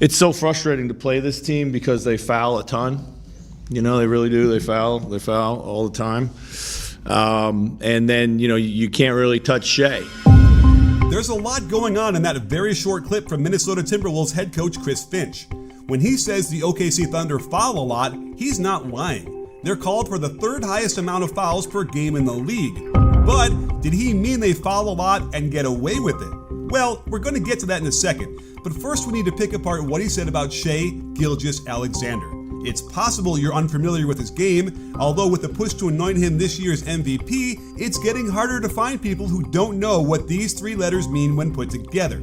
It's so frustrating to play this team because they foul a ton. You know, they really do. They foul all the time. And then, you know, you can't really touch Shea. There's a lot going on in that very short clip from Minnesota Timberwolves head coach Chris Finch. When he says the OKC Thunder foul a lot, he's not lying. They're called for the third highest amount of fouls per game in the league. But did he mean they foul a lot and get away with it? Well, we're going to get to that in a second. But first we need to pick apart what he said about Shea Gilgeous-Alexander. It's possible you're unfamiliar with his game, although with the push to anoint him this year's MVP, it's getting harder to find people who don't know what these three letters mean when put together.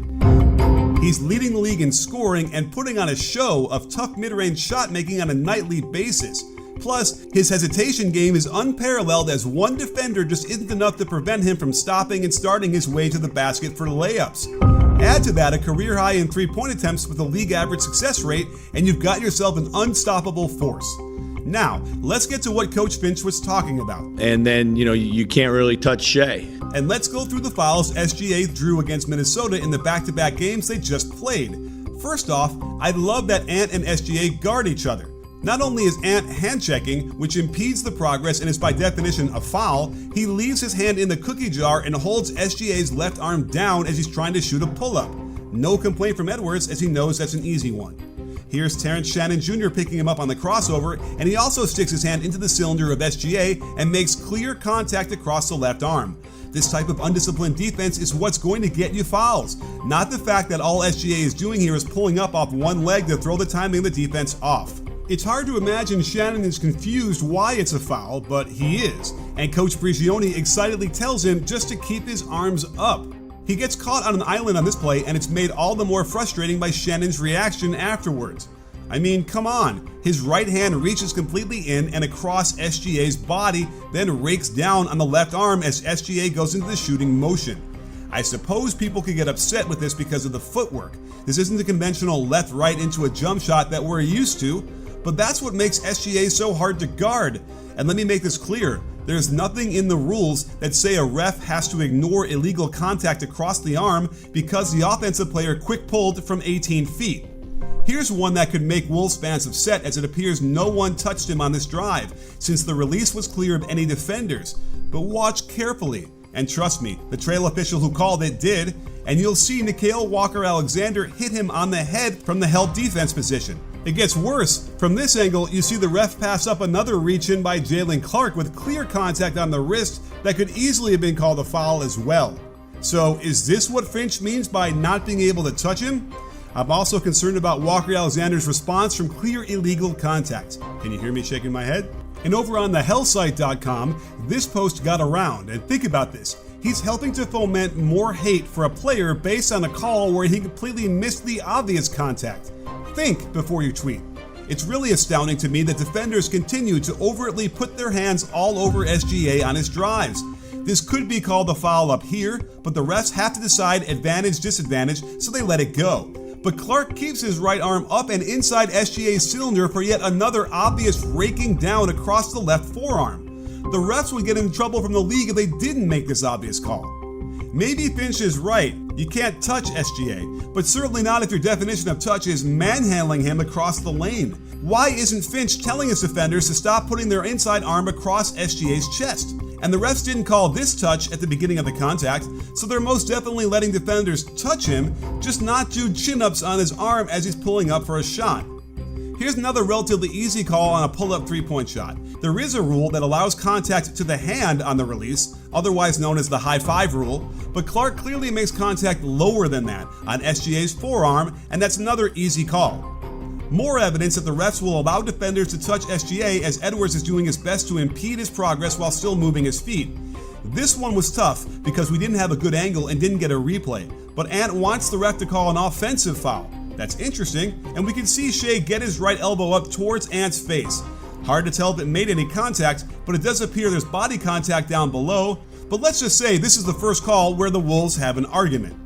He's leading the league in scoring and putting on a show of tough mid-range shot making on a nightly basis. Plus, his hesitation game is unparalleled as one defender just isn't enough to prevent him from stopping and starting his way to the basket for layups. Add to that a career high in three-point attempts with a league average success rate, and you've got yourself an unstoppable force. Now, let's get to what Coach Finch was talking about. And then, you know, you can't really touch Shea. And let's go through the fouls SGA drew against Minnesota in the back-to-back games they just played. First off, I love that Ant and SGA guard each other. Not only is Ant hand-checking, which impedes the progress and is by definition a foul, he leaves his hand in the cookie jar and holds SGA's left arm down as he's trying to shoot a pull-up. No complaint from Edwards as he knows that's an easy one. Here's Terrence Shannon Jr. picking him up on the crossover, and he also sticks his hand into the cylinder of SGA and makes clear contact across the left arm. This type of undisciplined defense is what's going to get you fouls, not the fact that all SGA is doing here is pulling up off one leg to throw the timing of the defense off. It's hard to imagine Shannon is confused why it's a foul, but he is, and Coach Prigioni excitedly tells him just to keep his arms up. He gets caught on an island on this play, and it's made all the more frustrating by Shannon's reaction afterwards. I mean, come on. His right hand reaches completely in and across SGA's body, then rakes down on the left arm as SGA goes into the shooting motion. I suppose people could get upset with this because of the footwork. This isn't the conventional left-right into a jump shot that we're used to, but that's what makes SGA so hard to guard. And let me make this clear. There's nothing in the rules that say a ref has to ignore illegal contact across the arm because the offensive player quick pulled from 18 feet. Here's one that could make Wolves fans upset as it appears no one touched him on this drive since the release was clear of any defenders. But watch carefully. And trust me, the trail official who called it did, and you'll see Nickeil Walker-Alexander hit him on the head from the held defense position. It gets worse. From this angle, you see the ref pass up another reach-in by Jalen Clark with clear contact on the wrist that could easily have been called a foul as well. So is this what Finch means by not being able to touch him? I'm also concerned about Walker-Alexander's response from clear illegal contact. Can you hear me shaking my head? And over on thehellsite.com, this post got around, and think about this. He's helping to foment more hate for a player based on a call where he completely missed the obvious contact. Think before you tweet. It's really astounding to me that defenders continue to overtly put their hands all over SGA on his drives. This could be called a foul up here, but the refs have to decide advantage-disadvantage, so they let it go. But Clark keeps his right arm up and inside SGA's cylinder for yet another obvious raking down across the left forearm. The refs would get in trouble from the league if they didn't make this obvious call. Maybe Finch is right. You can't touch SGA, but certainly not if your definition of touch is manhandling him across the lane. Why isn't Finch telling his defenders to stop putting their inside arm across SGA's chest? And the refs didn't call this touch at the beginning of the contact, so they're most definitely letting defenders touch him, just not do chin-ups on his arm as he's pulling up for a shot. Here's another relatively easy call on a pull-up three-point shot. There is a rule that allows contact to the hand on the release, otherwise known as the high-five rule, but Clark clearly makes contact lower than that on SGA's forearm, and that's another easy call. More evidence that the refs will allow defenders to touch SGA as Edwards is doing his best to impede his progress while still moving his feet. This one was tough because we didn't have a good angle and didn't get a replay, but Ant wants the ref to call an offensive foul. That's interesting, and we can see Shea get his right elbow up towards Ant's face. Hard to tell if it made any contact, but it does appear there's body contact down below, but let's just say this is the first call where the Wolves have an argument.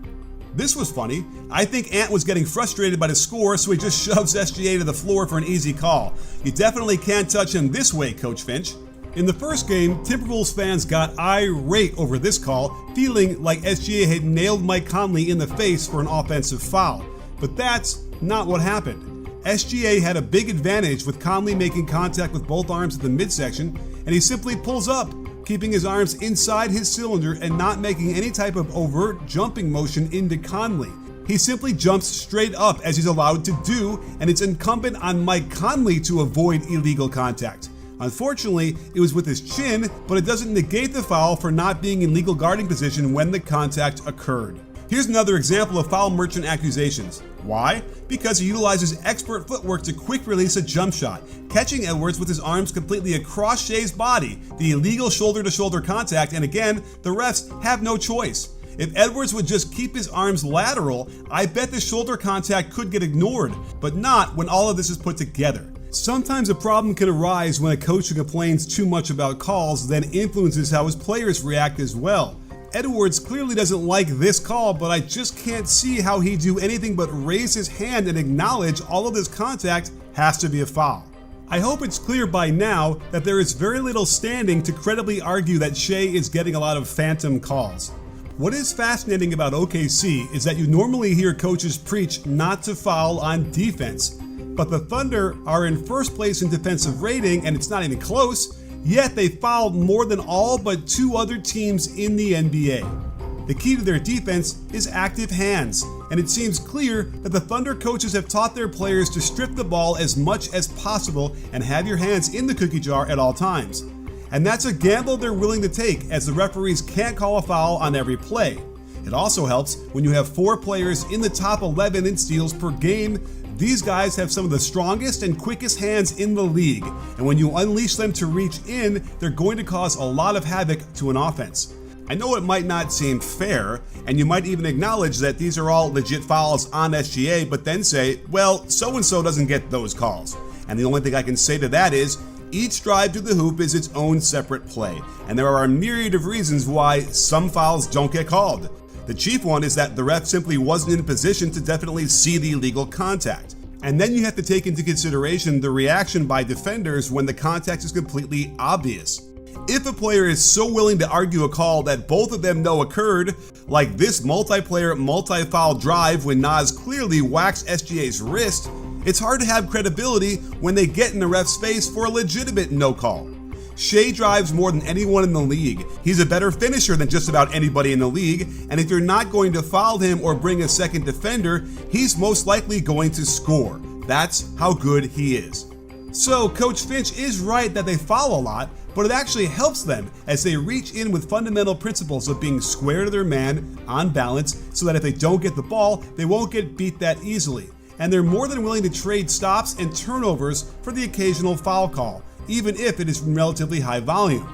This was funny. I think Ant was getting frustrated by the score, so he just shoves SGA to the floor for an easy call. You definitely can't touch him this way, Coach Finch. In the first game, Timberwolves fans got irate over this call, feeling like SGA had nailed Mike Conley in the face for an offensive foul. But that's not what happened. SGA had a big advantage with Conley making contact with both arms at the midsection, and he simply pulls up, keeping his arms inside his cylinder and not making any type of overt jumping motion into Conley. He simply jumps straight up as he's allowed to do, and it's incumbent on Mike Conley to avoid illegal contact. Unfortunately, it was with his chin, but it doesn't negate the foul for not being in legal guarding position when the contact occurred. Here's another example of foul merchant accusations. Why? Because he utilizes expert footwork to quick release a jump shot, catching Edwards with his arms completely across Shea's body, the illegal shoulder-to-shoulder contact, and again, the refs have no choice. If Edwards would just keep his arms lateral, I bet the shoulder contact could get ignored, but not when all of this is put together. Sometimes a problem can arise when a coach who complains too much about calls then influences how his players react as well. Edwards clearly doesn't like this call, but I just can't see how he'd do anything but raise his hand and acknowledge all of this contact has to be a foul. I hope it's clear by now that there is very little standing to credibly argue that Shea is getting a lot of phantom calls. What is fascinating about OKC is that you normally hear coaches preach not to foul on defense, but the Thunder are in first place in defensive rating and it's not even close, yet they fouled more than all but 2 other teams in the NBA. The key to their defense is active hands, and it seems clear that the Thunder coaches have taught their players to strip the ball as much as possible and have your hands in the cookie jar at all times. And that's a gamble they're willing to take, as the referees can't call a foul on every play. It also helps when you have 4 players in the top 11 in steals per game. These guys have some of the strongest and quickest hands in the league, and when you unleash them to reach in, they're going to cause a lot of havoc to an offense. I know it might not seem fair, and you might even acknowledge that these are all legit fouls on SGA, but then say, well, so-and-so doesn't get those calls. And the only thing I can say to that is, each drive to the hoop is its own separate play, and there are a myriad of reasons why some fouls don't get called. The chief one is that the ref simply wasn't in a position to definitely see the illegal contact. And then you have to take into consideration the reaction by defenders when the contact is completely obvious. If a player is so willing to argue a call that both of them know occurred, like this multiplayer, multi-foul drive when Nas clearly waxed SGA's wrist, it's hard to have credibility when they get in the ref's face for a legitimate no call. Shea drives more than anyone in the league. He's a better finisher than just about anybody in the league, and if you're not going to foul him or bring a second defender, he's most likely going to score. That's how good he is. So Coach Finch is right that they foul a lot, but it actually helps them as they reach in with fundamental principles of being square to their man, on balance, so that if they don't get the ball, they won't get beat that easily. And they're more than willing to trade stops and turnovers for the occasional foul call, even if it is from relatively high volume.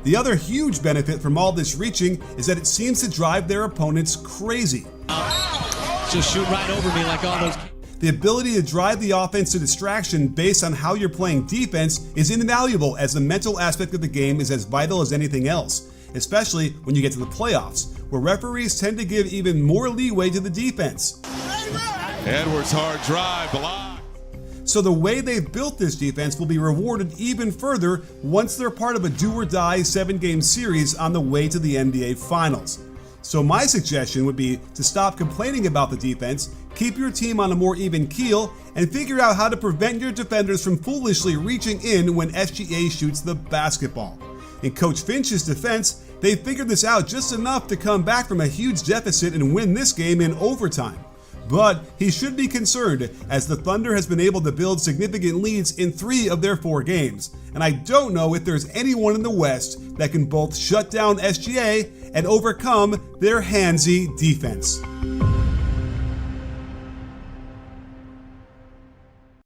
The other huge benefit from all this reaching is that it seems to drive their opponents crazy. Just shoot right over me like all those. The ability to drive the offense to distraction based on how you're playing defense is invaluable, as the mental aspect of the game is as vital as anything else, especially when you get to the playoffs, where referees tend to give even more leeway to the defense. Edwards' hard drive, block. So the way they've built this defense will be rewarded even further once they're part of a do-or-die 7-game series on the way to the NBA Finals. So my suggestion would be to stop complaining about the defense, keep your team on a more even keel, and figure out how to prevent your defenders from foolishly reaching in when SGA shoots the basketball. In Coach Finch's defense, they figured this out just enough to come back from a huge deficit and win this game in overtime. But he should be concerned, as the Thunder has been able to build significant leads in 3 of their 4 games, and I don't know if there's anyone in the West that can both shut down SGA and overcome their handsy defense.